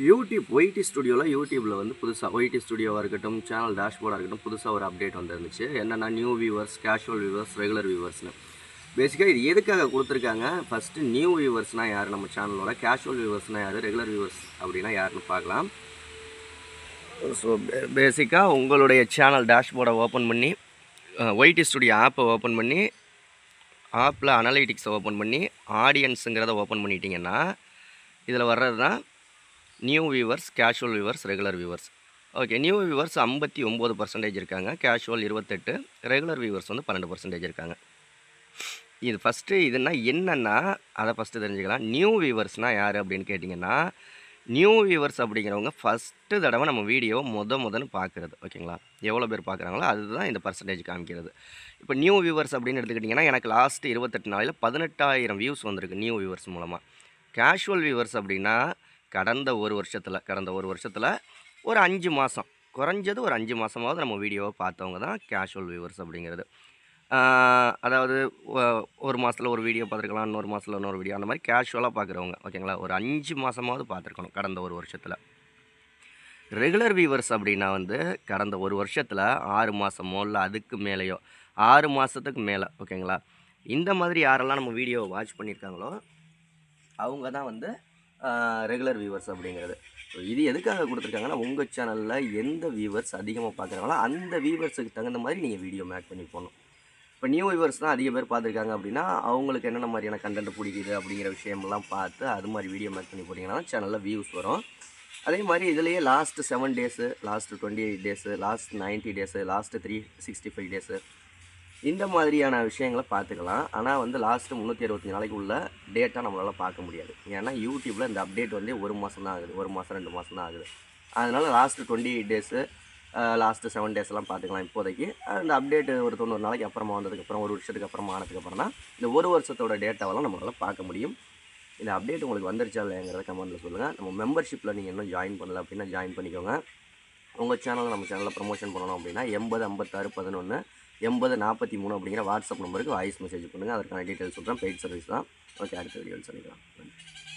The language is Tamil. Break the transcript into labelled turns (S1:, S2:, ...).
S1: யூடியூப் ஒய்டி ஸ்டுடியோவில் யூடியூப்பில் வந்து புதுசாக ஒய்டி ஸ்டுடியோவாக இருக்கட்டும், சேனல் டேஷ்போர்டாக இருக்கட்டும், புதுசாக ஒரு அப்டேட் வந்துருந்துச்சு. என்னென்னா new viewers, casual viewers, regular வியூவர்ஸ்னு. பேசிக்காக இது எதுக்காக கொடுத்துருக்காங்க? ஃபஸ்ட்டு நியூ வியூவர்ஸ்னால் யார் நம்ம சேனலோட, கேஷுவல் வியூவர்ஸ்னால் யார், ரெகுலர் வியூவர்ஸ் அப்படின்னா யாருன்னு பார்க்கலாம். ஸோ பேசிக்காக உங்களுடைய சேனல் டேஷ்போர்டை ஓப்பன் பண்ணி, ஒய்டி ஸ்டுடியோ ஆப்பை ஓப்பன் பண்ணி, ஆப்பில் அனலைட்டிக்ஸை ஓப்பன் பண்ணி, ஆடியன்ஸுங்கிறத ஓப்பன் பண்ணிட்டீங்கன்னா இதில் வர்றது தான் new viewers, casual viewers, regular viewers. Okay, new viewers 59% இருக்காங்க, கேஷுவல் 28, ரெகுலர் வியூவர்ஸ் வந்து 12% இருக்காங்க. இது ஃபஸ்ட்டு இதுனா என்னென்னா அதை ஃபஸ்ட்டு தெரிஞ்சுக்கலாம். நியூ வியூவர்ஸ்னால் யார் அப்படின்னு கேட்டிங்கன்னா, நியூ வியூவர்ஸ் அப்படிங்கிறவங்க ஃபஸ்ட்டு தடவை நம்ம வீடியோவை முதன்னு பார்க்குறது. ஓகேங்களா, எவ்வளோ பேர் பார்க்குறாங்களோ அதுதான் இந்த பர்சன்டேஜ் காமிக்கிறது. இப்போ நியூ வியூவர்ஸ் அப்படின்னு எடுத்துக்கிட்டிங்கன்னா, எனக்கு லாஸ்ட்டு 28 நாளில் 18,000 வியூஸ் வந்திருக்கு நியூ வியூவர்ஸ் மூலமாக. கேஷுவல் வியூவர்ஸ் அப்படின்னா கடந்த ஒரு வருஷத்தில் ஒரு 5 மாதம், குறைஞ்சது ஒரு 5 மாதமாவது நம்ம வீடியோவை பார்த்தவங்க தான் கேஷுவல் வியூவர்ஸ் அப்படிங்கிறது. அதாவது ஒரு மாதத்தில் ஒரு வீடியோ பார்த்துருக்கலாம், இன்னொரு மாதத்தில் இன்னொரு வீடியோ, அந்த மாதிரி கேஷுவலாக பார்க்குறவங்க. ஓகேங்களா, ஒரு 5 மாதமாவது பார்த்துருக்கணும் கடந்த ஒரு வருஷத்தில். ரெகுலர் வியூவர்ஸ் அப்படின்னா வந்து கடந்த ஒரு வருஷத்தில் 6 மாதமோ இல்லை அதுக்கு மேலேயோ, 6 மாதத்துக்கு மேலே. ஓகேங்களா, இந்த மாதிரி யாரெல்லாம் நம்ம வீடியோவை வாட்ச் பண்ணியிருக்காங்களோ அவங்க தான் வந்து ரெகுலர் வியூவர்ஸ் அப்படிங்கிறது. ஸோ இது எதுக்காக கொடுத்துருக்காங்கன்னா, உங்கள் சேனலில் எந்த வியூவர்ஸ் அதிகமாக பார்க்குறாங்களோ அந்த வியூவர்ஸுக்கு தகுந்த மாதிரி நீங்கள் வீடியோ மேக் பண்ணி போடணும். இப்போ நியூ வியூவர்ஸ் தான் அதிக பேர் பார்த்துருக்காங்க அப்படின்னா, அவங்களுக்கு என்னென்ன மாதிரியான கண்டென்ட் பிடிக்குது அப்படிங்கிற விஷயமெல்லாம் பார்த்து அது மாதிரி வீடியோ மேக் பண்ணி போட்டிங்கன்னா சேனலில் வியூஸ் வரும். அதே மாதிரி இதுலேயே last 7 days, last 28 days, last 90 days, last 365 days, இந்த மாதிரியான விஷயங்களை பார்த்துக்கலாம். ஆனால் வந்து லாஸ்ட்டு 365 நாளைக்கு உள்ள டேட்டா நம்மளால் பார்க்க முடியாது. ஏன்னா யூடியூப்பில் இந்த அப்டேட் வந்து 1 மாதம் தான் ஆகுது, 1 மாதம் 2 மாதம் தான் ஆகுது. அதனால் லாஸ்ட்டு 28 டேஸு, லாஸ்ட்டு 7 டேஸ்லாம் பார்த்துக்கலாம் இப்போதைக்கு. அந்த அப்டேட்டு ஒரு 90 நாளைக்கு அப்புறமா வந்ததுக்கப்புறம், ஒரு வருஷத்துக்கு அப்புறமா ஆனதுக்கப்புறம் தான் இந்த ஒரு வருஷத்தோட டேட்டாவெல்லாம் நம்மளால் பார்க்க முடியும். இந்த அப்டேட் உங்களுக்கு வந்துருச்சா இல்லைங்கிறத கமெண்ட்டில் சொல்லுங்கள். நம்ம மெம்பர்ஷிப்பில் நீங்கள் இன்னும் ஜாயின் பண்ணல அப்படின்னா ஜாயின் பண்ணிக்கோங்க. உங்கள் சேனலை நம்ம சேனலில் ப்ரமோஷன் பண்ணணும் அப்படின்னா 80 56 11 80 43 அப்படிங்கிற வாட்ஸ்அப் நம்பருக்கு வாய்ஸ் மெசேஜ் பண்ணுங்கள். அதற்கான டீட்டெயில்ஸ் சொல்கிறேன். பெய்ட் சர்வீஸ் தான். ஓகே, அடுத்த வீடியோவில் சந்திக்கலாம். நன்றி.